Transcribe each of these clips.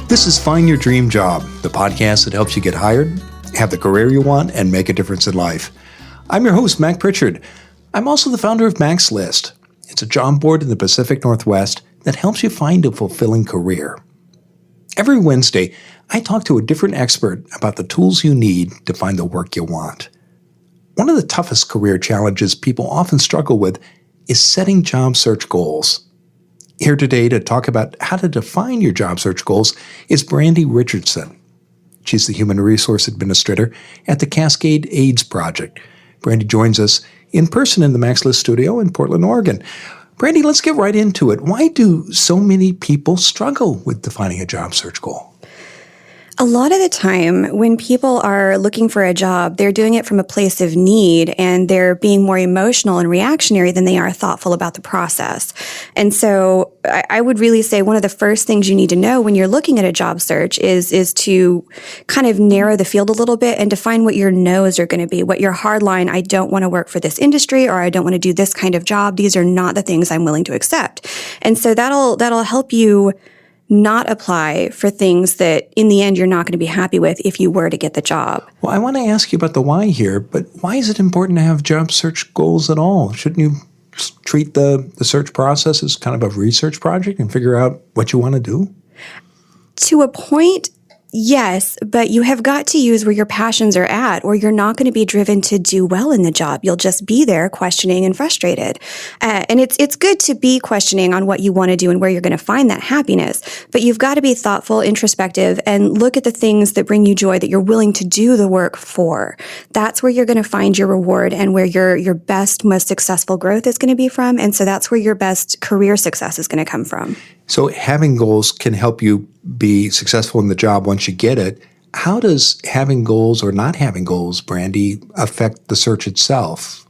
This is Find Your Dream Job, the podcast that helps you get hired, have the career you want, and make a difference in life. I'm your host, Mac Pritchard. I'm also the founder of Mac's List. It's a job board in the Pacific Northwest that helps you find a fulfilling career. Every Wednesday, I talk to a different expert about the tools you need to find the work you want. One of the toughest career challenges people often struggle with is setting job search goals. Here today to talk about how to define your job search goals is Brandy Richardson. She's the Human Resource Administrator at the Cascades Project. Brandy joins us in person in the Mac's List studio in Portland, Oregon. Brandy, let's get right into it. Why do so many people struggle with defining a job search goal? A lot of the time when people are looking for a job, they're doing it from a place of need and they're being more emotional and reactionary than they are thoughtful about the process. And so I would really say one of the first things you need to know when you're looking at a job search is to kind of narrow the field a little bit and define what your no's are going to be, what your hard line, I don't want to work for this industry or I don't want to do this kind of job. These are not the things I'm willing to accept. And so that'll help you not apply for things that in the end you're not going to be happy with if you were to get the job. Well, I want to ask you about the why here, but why is it important to have job search goals at all? Shouldn't you treat the search process as kind of a research project and figure out what you want to do? To a point, yes, but you have got to use where your passions are at, or you're not going to be driven to do well in the job. You'll just be there questioning and frustrated. And it's good to be questioning on what you want to do and where you're going to find that happiness. But you've got to be thoughtful, introspective, and look at the things that bring you joy that you're willing to do the work for. That's where you're going to find your reward and where your best, most successful growth is going to be from. And so that's where your best career success is going to come from. So having goals can help you be successful in the job once you get it. How does having goals or not having goals, Brandy, affect the search itself?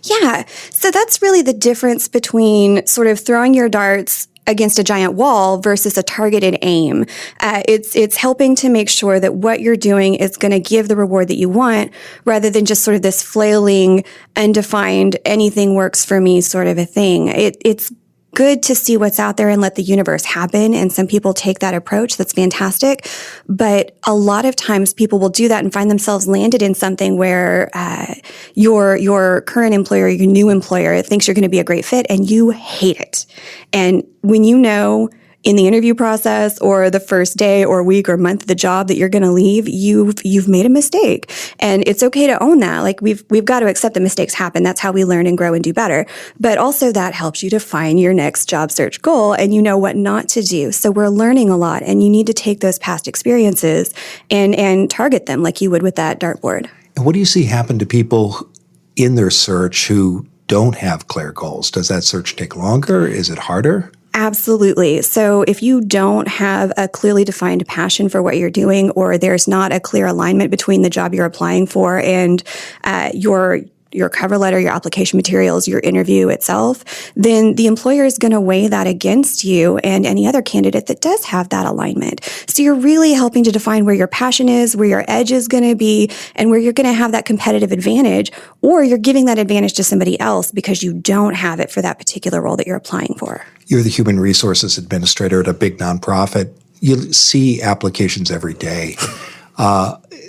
Yeah. So that's really the difference between sort of throwing your darts against a giant wall versus a targeted aim. It's helping to make sure that what you're doing is going to give the reward that you want rather than just sort of this flailing, undefined, anything works for me sort of a thing. It's good to see what's out there and let the universe happen. And some people take that approach. That's fantastic. But a lot of times people will do that and find themselves landed in something where your current employer, your new employer thinks you're going to be a great fit and you hate it. And when you know in the interview process or the first day or week or month of the job that you're going to leave, you've made a mistake. And it's okay to own that. Like we've got to accept that mistakes happen. That's how we learn and grow and do better. But also that helps you define your next job search goal and you know what not to do. So we're learning a lot and you need to take those past experiences and target them like you would with that dartboard. And what do you see happen to people in their search who don't have clear goals? Does that search take longer? Is it harder? Absolutely. So if you don't have a clearly defined passion for what you're doing, or there's not a clear alignment between the job you're applying for and your cover letter, your application materials, your interview itself, then the employer is going to weigh that against you and any other candidate that does have that alignment. So you're really helping to define where your passion is, where your edge is going to be, and where you're going to have that competitive advantage, or you're giving that advantage to somebody else because you don't have it for that particular role that you're applying for. You're the Human Resources Administrator at a big nonprofit. You see applications every day.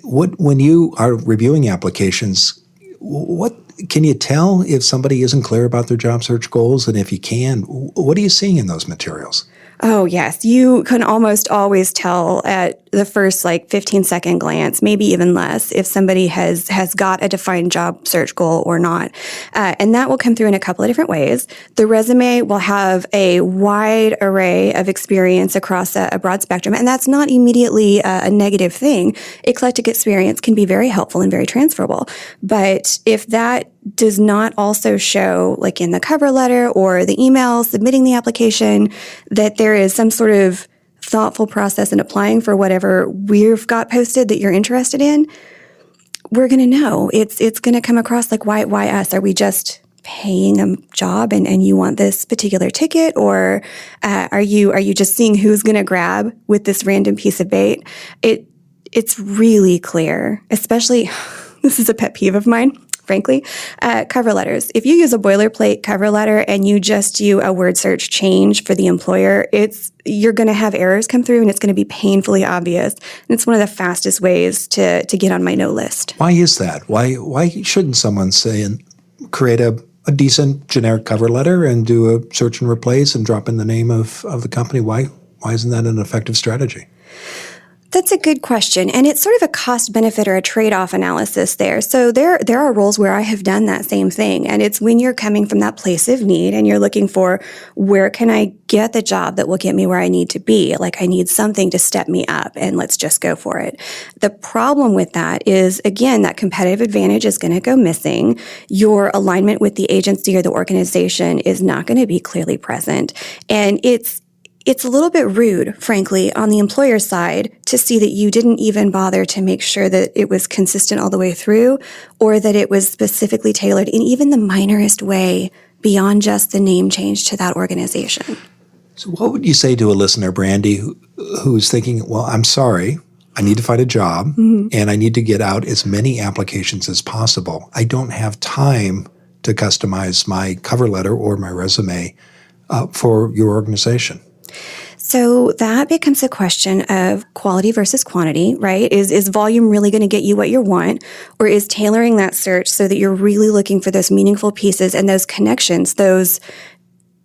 When you are reviewing applications, what can you tell if somebody isn't clear about their job search goals? And if you can, what are you seeing in those materials? Oh, yes. You can almost always tell at the first 15-second glance, maybe even less, if somebody has got a defined job search goal or not. And that will come through in a couple of different ways. The resume will have a wide array of experience across a broad spectrum, and that's not immediately a negative thing. Eclectic experience can be very helpful and very transferable. But if that does not also show, like in the cover letter or the email submitting the application, that there is some sort of thoughtful process in applying for whatever we've got posted that you're interested in, we're going to know. It's going to come across like, why us? Are we just paying a job and you want this particular ticket? Or are you just seeing who's going to grab with this random piece of bait? It's really clear, especially, this is a pet peeve of mine, frankly. Cover letters. If you use a boilerplate cover letter and you just do a word search change for the employer, you're going to have errors come through and it's going to be painfully obvious. And it's one of the fastest ways to get on my no list. Why is that? Why shouldn't someone say and create a decent generic cover letter and do a search and replace and drop in the name of the company? Why isn't that an effective strategy? That's a good question. And it's sort of a cost benefit or a trade-off analysis there. So there are roles where I have done that same thing. And it's when you're coming from that place of need and you're looking for, where can I get the job that will get me where I need to be? Like, I need something to step me up, and let's just go for it. The problem with that is, again, that competitive advantage is going to go missing. Your alignment with the agency or the organization is not going to be clearly present. And it's a little bit rude, frankly, on the employer side to see that you didn't even bother to make sure that it was consistent all the way through, or that it was specifically tailored in even the minorest way beyond just the name change to that organization. So what would you say to a listener, Brandy, who's thinking, well, I'm sorry, I need to find a job, and I need to get out as many applications as possible. I don't have time to customize my cover letter or my resume for your organization. So that becomes a question of quality versus quantity, right? Is volume really going to get you what you want? Or is tailoring that search so that you're really looking for those meaningful pieces and those connections, those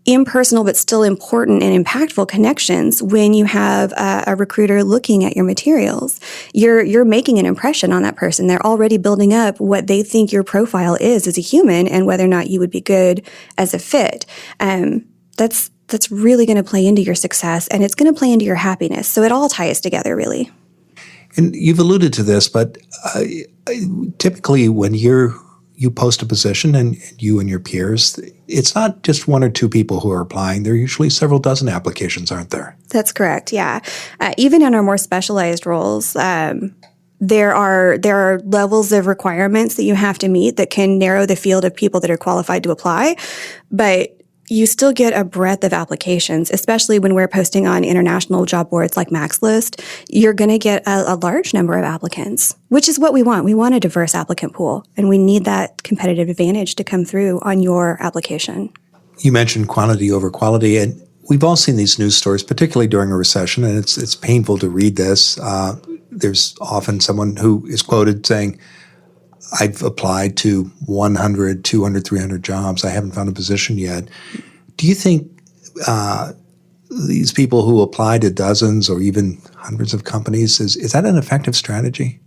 impersonal but still important and impactful connections when you have a recruiter looking at your materials? You're making an impression on that person. They're already building up what they think your profile is as a human and whether or not you would be good as a fit. That's really going to play into your success, and it's going to play into your happiness. So it all ties together, really. And you've alluded to this, but typically when you post a position and you and your peers, it's not just one or two people who are applying. There are usually several dozen applications, aren't there? That's correct, yeah. Even in our more specialized roles, there are levels of requirements that you have to meet that can narrow the field of people that are qualified to apply, but you still get a breadth of applications, especially when we're posting on international job boards like Mac's List. You're going to get a large number of applicants, which is what we want. We want a diverse applicant pool, and we need that competitive advantage to come through on your application. You mentioned quantity over quality, and we've all seen these news stories, particularly during a recession, and it's painful to read this. There's often someone who is quoted saying, I've applied to 100, 200, 300 jobs. I haven't found a position yet. Do you think these people who apply to dozens or even hundreds of companies, is that an effective strategy?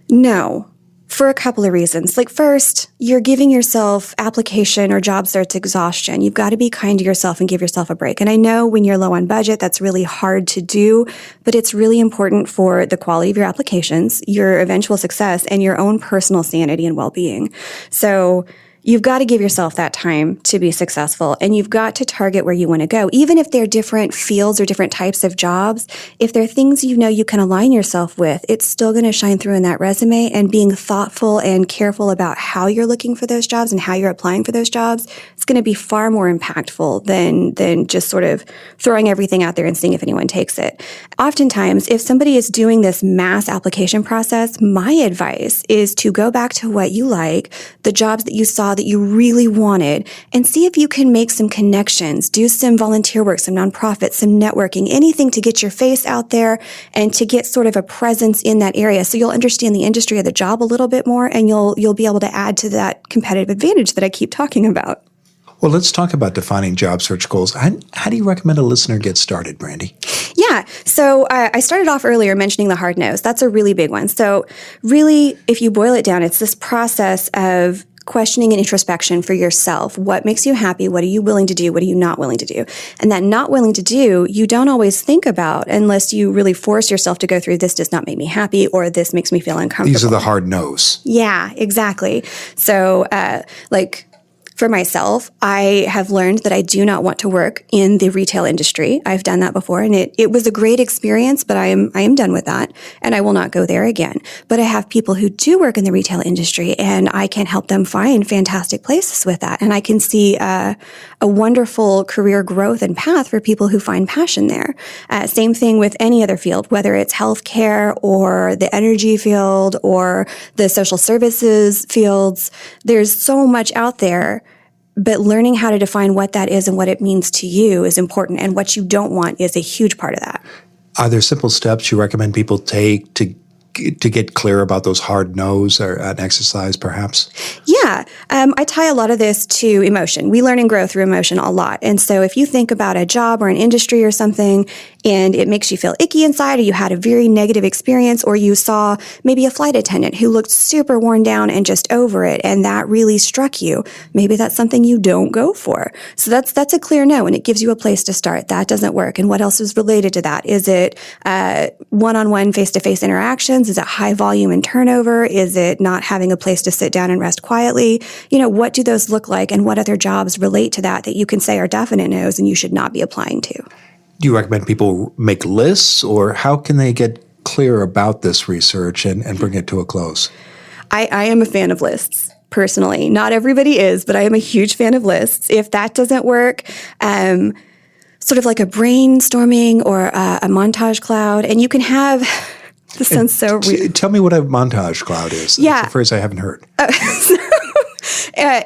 No, for a couple of reasons. Like, first, you're giving yourself application or job search exhaustion. You've got to be kind to yourself and give yourself a break. And I know when you're low on budget, that's really hard to do, but it's really important for the quality of your applications, your eventual success, and your own personal sanity and well-being. So you've got to give yourself that time to be successful, and you've got to target where you want to go. Even if they're different fields or different types of jobs, if they're things you know you can align yourself with, it's still going to shine through in that resume. And being thoughtful and careful about how you're looking for those jobs and how you're applying for those jobs, it's going to be far more impactful than just sort of throwing everything out there and seeing if anyone takes it. Oftentimes, if somebody is doing this mass application process, my advice is to go back to what you like, the jobs that you saw that you really wanted, and see if you can make some connections, do some volunteer work, some nonprofits, some networking, anything to get your face out there and to get sort of a presence in that area. So you'll understand the industry of the job a little bit more, and you'll be able to add to that competitive advantage that I keep talking about. Well, let's talk about defining job search goals. How do you recommend a listener get started, Brandy? Yeah. So I started off earlier mentioning the hard nose. That's a really big one. So really, if you boil it down, it's this process of questioning and introspection for yourself. What makes you happy? What are you willing to do? What are you not willing to do? And that not willing to do, you don't always think about unless you really force yourself to go through, this does not make me happy, or this makes me feel uncomfortable. These are the hard no's. Yeah, exactly. So, For myself, I have learned that I do not want to work in the retail industry. I've done that before, and it was a great experience, but I am done with that, and I will not go there again. But I have people who do work in the retail industry, and I can help them find fantastic places with that. And I can see a wonderful career growth and path for people who find passion there. Same thing with any other field, whether it's healthcare or the energy field or the social services fields. There's so much out there. But learning how to define what that is and what it means to you is important. And what you don't want is a huge part of that. Are there simple steps you recommend people take to get clear about those hard no's, or an exercise perhaps? Yeah. I tie a lot of this to emotion. We learn and grow through emotion a lot. And so if you think about a job or an industry or something and it makes you feel icky inside, or you had a very negative experience, or you saw maybe a flight attendant who looked super worn down and just over it, and that really struck you, maybe that's something you don't go for. So that's a clear no, and it gives you a place to start. That doesn't work. And what else is related to that? Is it one-on-one face-to-face interactions? Is it high volume and turnover? Is it not having a place to sit down and rest quietly? What do those look like, and what other jobs relate to that you can say are definite no's and you should not be applying to? Do you recommend people make lists, or how can they get clear about this research and bring it to a close? I am a fan of lists. Personally, not everybody is, but I am a huge fan of lists. If that doesn't work, sort of like a brainstorming or a montage cloud, and you can have. This sounds so weird. Tell me what a montage cloud is. Yeah. That's a phrase I haven't heard.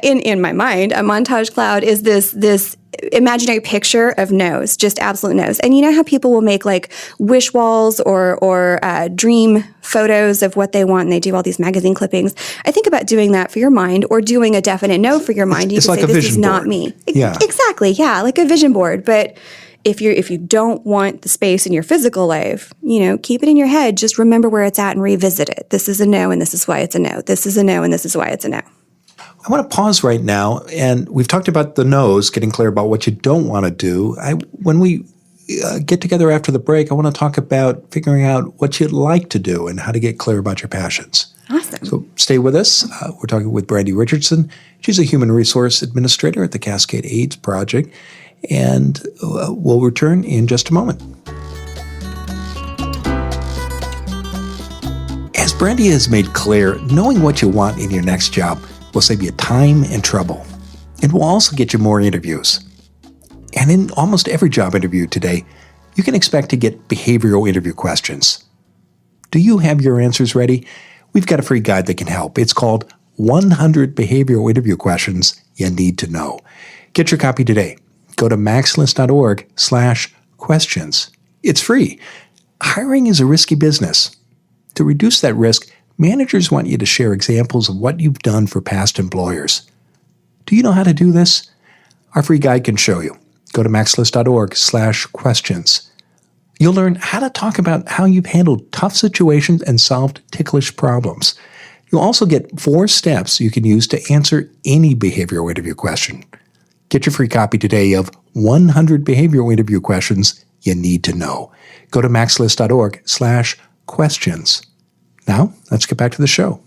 In my mind, a montage cloud is this imaginary picture of no's, just absolute no's. And you know how people will make like wish walls or dream photos of what they want, and they do all these magazine clippings. I think about doing that for your mind, or doing a definite no for your mind. You It's can like say, a this vision is board. not me. Yeah. Exactly. Yeah. Like a vision board. But if you don't want the space in your physical life, keep it in your head. Just remember where it's at and revisit it. This is a no, and this is why it's a no. This is a no, and this is why it's a no. I want to pause right now, and we've talked about the no's, getting clear about what you don't want to do. When we get together after the break, I want to talk about figuring out what you'd like to do and how to get clear about your passions. Awesome. So stay with us. We're talking with Brandy Richardson. She's a human resource administrator at the Cascades Project, and we'll return in just a moment. As Brandy has made clear, knowing what you want in your next job will save you time and trouble. It will also get you more interviews. And in almost every job interview today, you can expect to get behavioral interview questions. Do you have your answers ready? We've got a free guide that can help. It's called 100 Behavioral Interview Questions You Need to Know. Get your copy today. Go to maxlist.org/questions. It's free. Hiring is a risky business. To reduce that risk, managers want you to share examples of what you've done for past employers. Do you know how to do this? Our free guide can show you. Go to maxlist.org/questions. You'll learn how to talk about how you've handled tough situations and solved ticklish problems. You'll also get 4 steps you can use to answer any behavioral interview question. Get your free copy today of 100 Behavioral Interview Questions You Need to Know. Go to maxlist.org/questions. Now, let's get back to the show.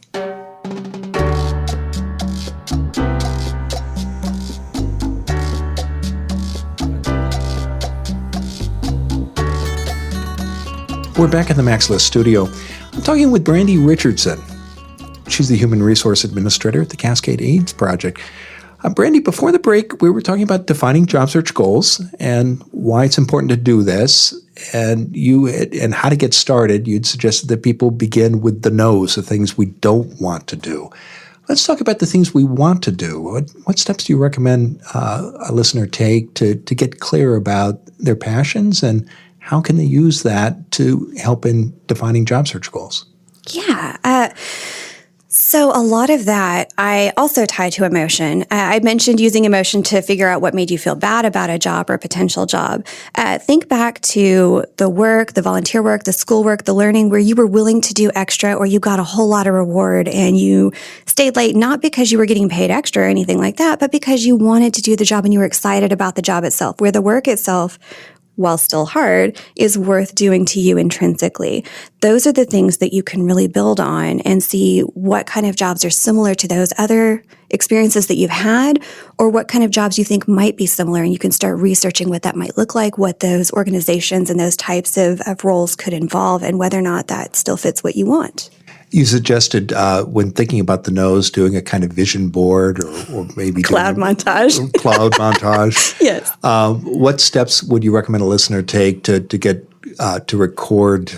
We're back in the Max List studio. I'm talking with Brandy Richardson. She's the Human Resource Administrator at the Cascades Project. Brandy, before the break, we were talking about defining job search goals and why it's important to do this, and how to get started. You'd suggested that people begin with the no's, the things we don't want to do. Let's talk about the things we want to do. What steps do you recommend a listener take to get clear about their passions, and how can they use that to help in defining job search goals? Yeah. So a lot of that I also tie to emotion. I mentioned using emotion to figure out what made you feel bad about a job or a potential job. Think back to the work, the volunteer work, the schoolwork, the learning where you were willing to do extra, or you got a whole lot of reward and you stayed late, not because you were getting paid extra or anything like that, but because you wanted to do the job and you were excited about the job itself, where the work itself, while still hard, is worth doing to you intrinsically. Those are the things that you can really build on and see what kind of jobs are similar to those other experiences that you've had or what kind of jobs you think might be similar. And you can start researching what that might look like, what those organizations and those types of roles could involve, and whether or not that still fits what you want. You suggested when thinking about the nose, doing a kind of vision board or maybe cloud montage. Cloud montage. Yes. What steps would you recommend a listener take to get to record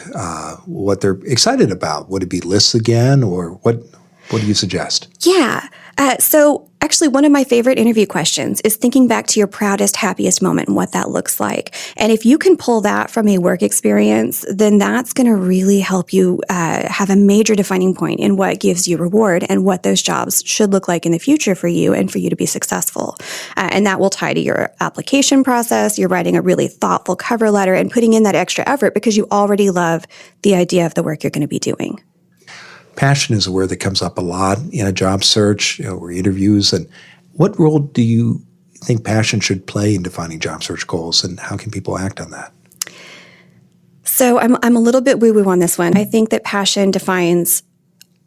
what they're excited about? Would it be lists again, or what do you suggest? Yeah. So actually, one of my favorite interview questions is thinking back to your proudest, happiest moment and what that looks like. And if you can pull that from a work experience, then that's going to really help you have a major defining point in what gives you reward and what those jobs should look like in the future for you and for you to be successful. And that will tie to your application process. You're writing a really thoughtful cover letter and putting in that extra effort because you already love the idea of the work you're going to be doing. Passion is a word that comes up a lot in a job search or interviews. And what role do you think passion should play in defining job search goals, and how can people act on that? So I'm a little bit woo-woo on this one. I think that passion defines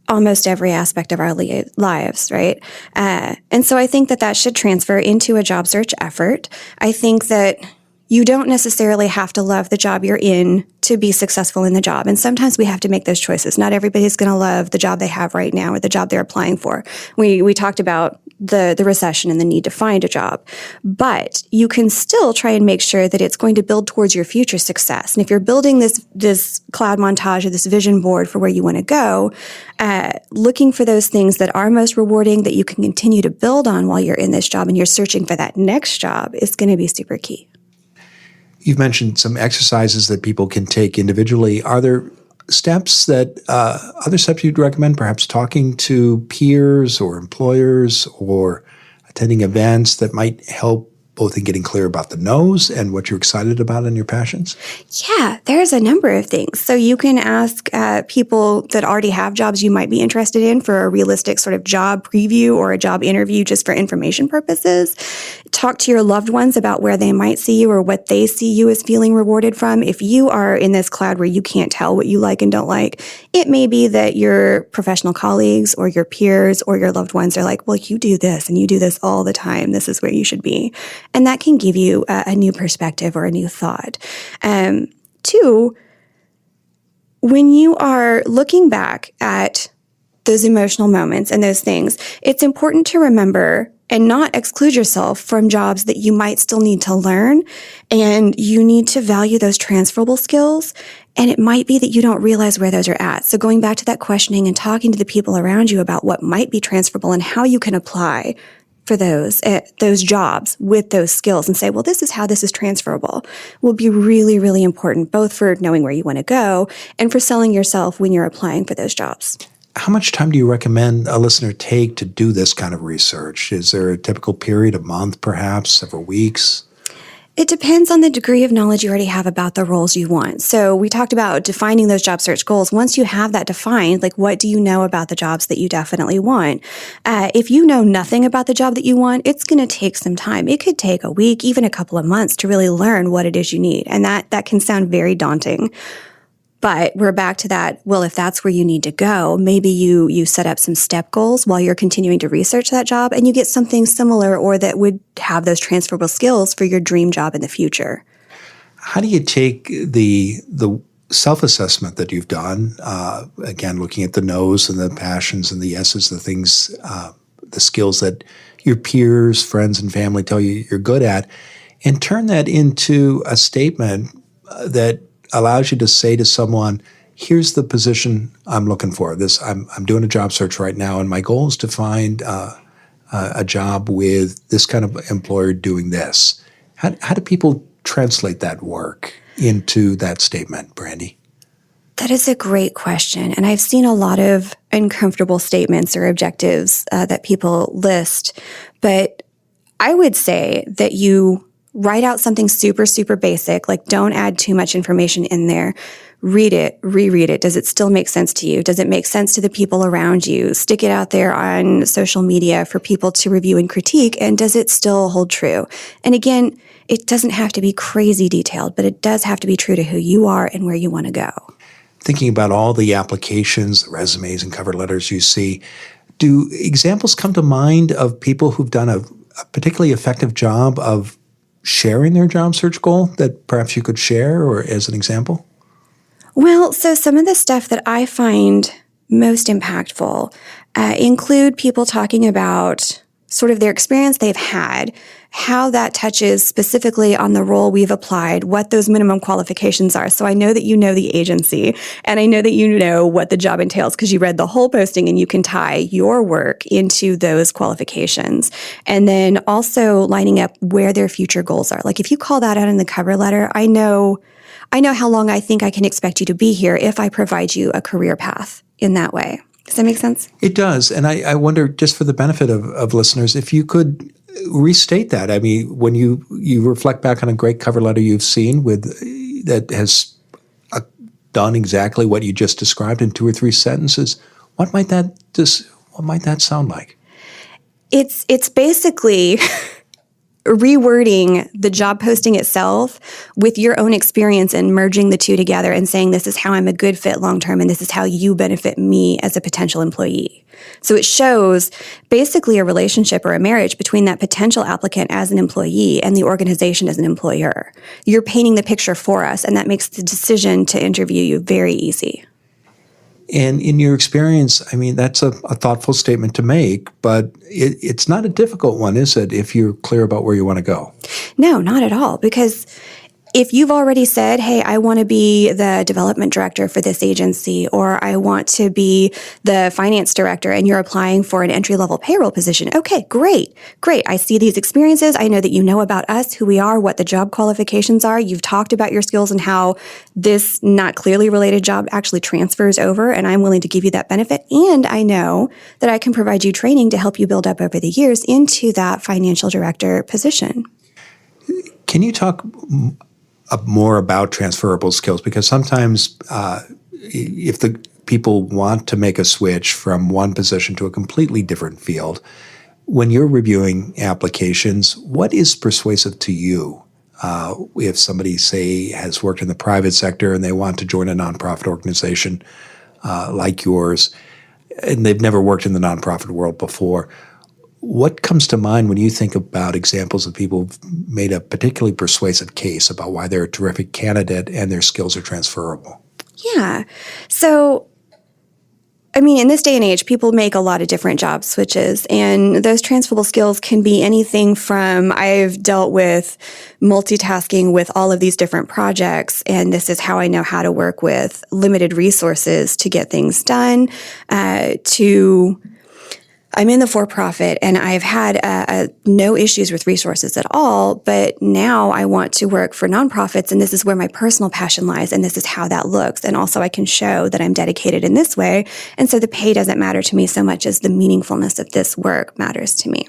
almost every aspect of our lives, right? And so I think that should transfer into a job search effort. I think that you don't necessarily have to love the job you're in to be successful in the job. And sometimes we have to make those choices. Not everybody's going to love the job they have right now or the job they're applying for. We talked about the recession and the need to find a job. But you can still try and make sure that it's going to build towards your future success. And if you're building this cloud montage or this vision board for where you want to go, looking for those things that are most rewarding that you can continue to build on while you're in this job and you're searching for that next job is going to be super key. You've mentioned some exercises that people can take individually. Are there steps other steps you'd recommend, perhaps talking to peers or employers or attending events that might help both in getting clear about the no's and what you're excited about and your passions? Yeah, there's a number of things. So you can ask people that already have jobs you might be interested in for a realistic sort of job preview or a job interview just for information purposes. Talk to your loved ones about where they might see you or what they see you as feeling rewarded from. If you are in this cloud where you can't tell what you like and don't like, it may be that your professional colleagues or your peers or your loved ones are like, well, you do this and you do this all the time. This is where you should be. And that can give you a new perspective or a new thought. Two, when you are looking back at those emotional moments and those things, it's important to remember and not exclude yourself from jobs that you might still need to learn. And you need to value those transferable skills. And it might be that you don't realize where those are at. So going back to that questioning and talking to the people around you about what might be transferable and how you can apply for those jobs with those skills and say, well, this is how this is transferable will be really, really important, both for knowing where you want to go and for selling yourself when you're applying for those jobs. How much time do you recommend a listener take to do this kind of research? Is there a typical period, a month perhaps, several weeks? It depends on the degree of knowledge you already have about the roles you want. So we talked about defining those job search goals. Once you have that defined, like what do you know about the jobs that you definitely want? If you know nothing about the job that you want, it's going to take some time. It could take a week, even a couple of months to really learn what it is you need. And that can sound very daunting. But we're back to that, well, if that's where you need to go, maybe you set up some step goals while you're continuing to research that job and you get something similar or that would have those transferable skills for your dream job in the future. How do you take the self-assessment that you've done, again, looking at the no's and the passions and the yeses, the things, the skills that your peers, friends, and family tell you you're good at, and turn that into a statement that allows you to say to someone, here's the position I'm looking for. I'm doing a job search right now, and my goal is to find a job with this kind of employer doing this. How do people translate that work into that statement, Brandy? That is a great question. And I've seen a lot of uncomfortable statements or objectives that people list. But I would say that you write out something super, super basic, like don't add too much information in there. Read it, reread it. Does it still make sense to you? Does it make sense to the people around you? Stick it out there on social media for people to review and critique. And does it still hold true? And again, it doesn't have to be crazy detailed, but it does have to be true to who you are and where you want to go. Thinking about all the applications, the resumes and cover letters you see, Do examples come to mind of people who've done a particularly effective job of sharing their job search goal that perhaps you could share or as an example? Well, so some of the stuff that I find most impactful include people talking about sort of their experience they've had, how that touches specifically on the role we've applied, what those minimum qualifications are. So I know that you know the agency, and I know that you know what the job entails because you read the whole posting and you can tie your work into those qualifications. And then also lining up where their future goals are. Like if you call that out in the cover letter, I know how long I think I can expect you to be here if I provide you a career path in that way. Does that make sense? It does. And I wonder, just for the benefit of listeners, if you could restate that. I mean, when you reflect back on a great cover letter you've seen that has done exactly what you just described in 2 or 3 sentences, what might that sound like? It's basically rewording the job posting itself with your own experience and merging the two together and saying, this is how I'm a good fit long-term and this is how you benefit me as a potential employee. So it shows basically a relationship or a marriage between that potential applicant as an employee and the organization as an employer. You're painting the picture for us, and that makes the decision to interview you very easy. And in your experience, I mean, that's a thoughtful statement to make, but it's not a difficult one, is it, if you're clear about where you want to go? No, not at all. Because if you've already said, hey, I want to be the development director for this agency, or I want to be the finance director, and you're applying for an entry-level payroll position, okay, great. I see these experiences. I know that you know about us, who we are, what the job qualifications are. You've talked about your skills and how this not clearly related job actually transfers over, and I'm willing to give you that benefit. And I know that I can provide you training to help you build up over the years into that financial director position. Can you talk more about transferable skills? Because sometimes if the people want to make a switch from one position to a completely different field, when you're reviewing applications, what is persuasive to you? If somebody, say, has worked in the private sector and they want to join a nonprofit organization like yours, and they've never worked in the nonprofit world before, what comes to mind when you think about examples of people who've made a particularly persuasive case about why they're a terrific candidate and their skills are transferable? Yeah. So, I mean, in this day and age, people make a lot of different job switches, and those transferable skills can be anything from I've dealt with multitasking with all of these different projects, and this is how I know how to work with limited resources to get things done, to I'm in the for-profit and I've had no issues with resources at all, but now I want to work for nonprofits, and this is where my personal passion lies, and this is how that looks. And also I can show that I'm dedicated in this way, and so the pay doesn't matter to me so much as the meaningfulness of this work matters to me.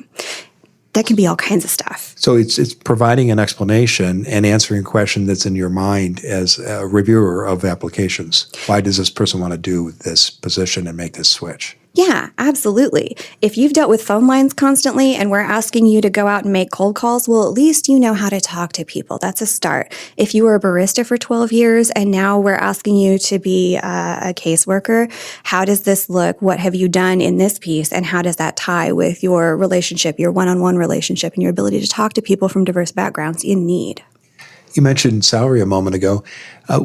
That can be all kinds of stuff. So it's providing an explanation and answering a question that's in your mind as a reviewer of applications. Why does this person want to do this position and make this switch? Yeah, absolutely. If you've dealt with phone lines constantly and we're asking you to go out and make cold calls, well, at least you know how to talk to people. That's a start. If you were a barista for 12 years and now we're asking you to be a caseworker, how does this look? What have you done in this piece? And how does that tie with your relationship, your one-on-one relationship, and your ability to talk to people from diverse backgrounds in need? You mentioned salary a moment ago.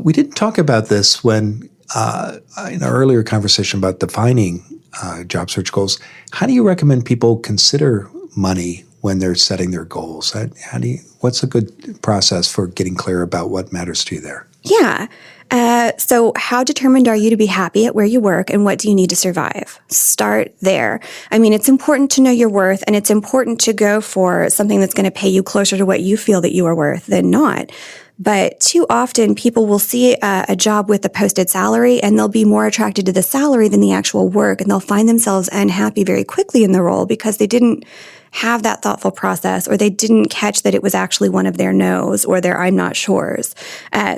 We didn't talk about this when in our earlier conversation about defining job search goals. How do you recommend people consider money when they're setting their goals? What's a good process for getting clear about what matters to you there? Yeah. So how determined are you to be happy at where you work, and what do you need to survive? Start there. I mean, it's important to know your worth, and it's important to go for something that's going to pay you closer to what you feel that you are worth than not. But too often people will see a job with a posted salary and they'll be more attracted to the salary than the actual work, and they'll find themselves unhappy very quickly in the role because they didn't have that thoughtful process, or they didn't catch that it was actually one of their no's or their I'm not sure's.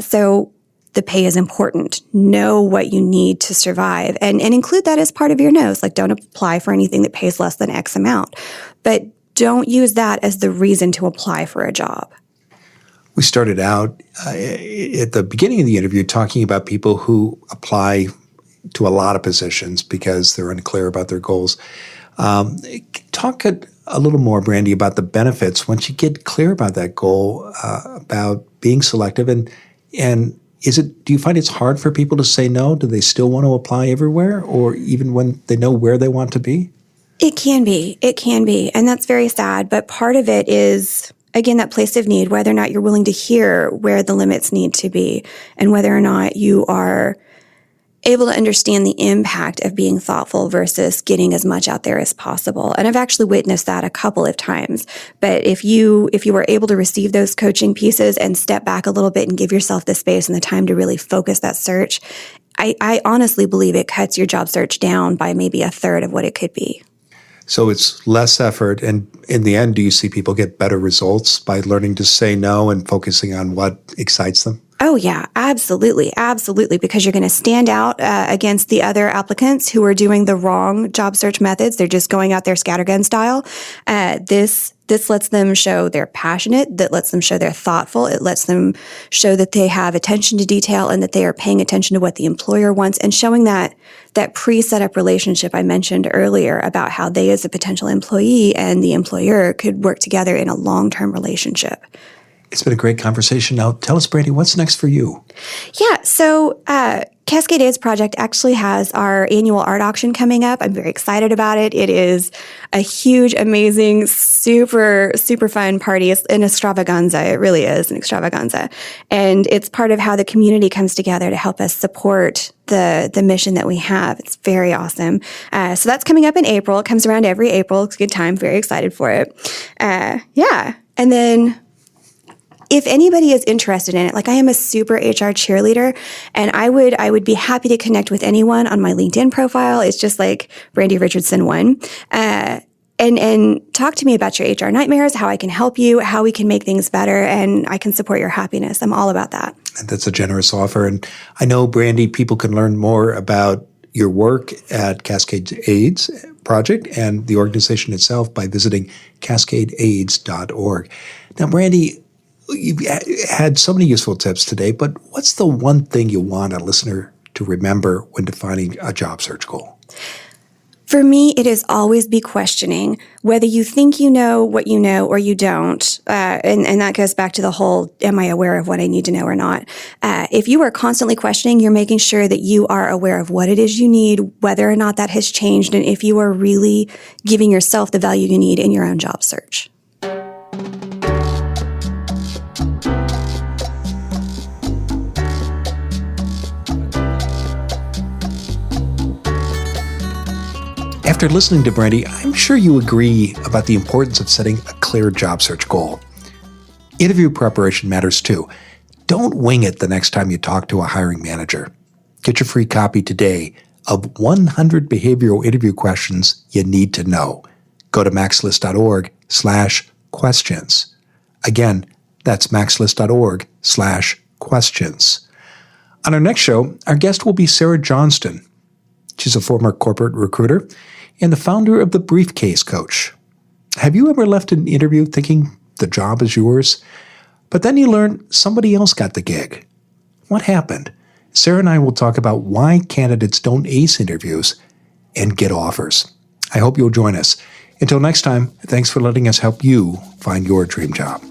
So the pay is important. Know what you need to survive, and include that as part of your no's. Like, don't apply for anything that pays less than X amount, but don't use that as the reason to apply for a job. We started out at the beginning of the interview talking about people who apply to a lot of positions because they're unclear about their goals. Talk a little more, Brandy, about the benefits once you get clear about that goal, about being selective. And do you find it's hard for people to say no? Do they still want to apply everywhere, or even when they know where they want to be? It can be. And that's very sad. But part of it is, again, that place of need, whether or not you're willing to hear where the limits need to be and whether or not you are able to understand the impact of being thoughtful versus getting as much out there as possible. And I've actually witnessed that a couple of times. But if you were able to receive those coaching pieces and step back a little bit and give yourself the space and the time to really focus that search, I honestly believe it cuts your job search down by maybe a third of what it could be. So it's less effort. And in the end, do you see people get better results by learning to say no and focusing on what excites them? Oh, yeah, absolutely. Absolutely. Because you're going to stand out against the other applicants who are doing the wrong job search methods. They're just going out there scattergun style. This lets them show they're passionate. That lets them show they're thoughtful. It lets them show that they have attention to detail and that they are paying attention to what the employer wants and showing that pre-set up relationship I mentioned earlier about how they as a potential employee and the employer could work together in a long-term relationship. It's been a great conversation. Now, tell us, Brandy, what's next for you? Yeah, so Cascades Project actually has our annual art auction coming up. I'm very excited about it. It is a huge, amazing, super, super fun party. It's an extravaganza. It really is an extravaganza. And it's part of how the community comes together to help us support the mission that we have. It's very awesome. So that's coming up in April. It comes around every April. It's a good time. Very excited for it. Yeah. And then if anybody is interested in it, like I am a super HR cheerleader, and I would be happy to connect with anyone on my LinkedIn profile. It's just like Brandy Richardson 1. And talk to me about your HR nightmares, how I can help you, how we can make things better, and I can support your happiness. I'm all about that. And that's a generous offer. And I know, Brandy, people can learn more about your work at Cascades Project and the organization itself by visiting cascadeaids.org. Now, Brandy, you've had so many useful tips today, but what's the one thing you want a listener to remember when defining a job search goal? For me, it is always be questioning whether you think you know what you know or you don't. And that goes back to the whole, am I aware of what I need to know or not? If you are constantly questioning, you're making sure that you are aware of what it is you need, whether or not that has changed, and if you are really giving yourself the value you need in your own job search. After listening to Brandy, I'm sure you agree about the importance of setting a clear job search goal. Interview preparation matters too. Don't wing it the next time you talk to a hiring manager. Get your free copy today of 100 behavioral interview questions you need to know. Go to maxlist.org/questions. Again, that's maxlist.org/questions. On our next show, our guest will be Sarah Johnston. She's a former corporate recruiter and the founder of the Briefcase Coach. Have you ever left an interview thinking the job is yours, but then you learn somebody else got the gig? What happened? Sarah and I will talk about why candidates don't ace interviews and get offers. I hope you'll join us. Until next time, thanks for letting us help you find your dream job.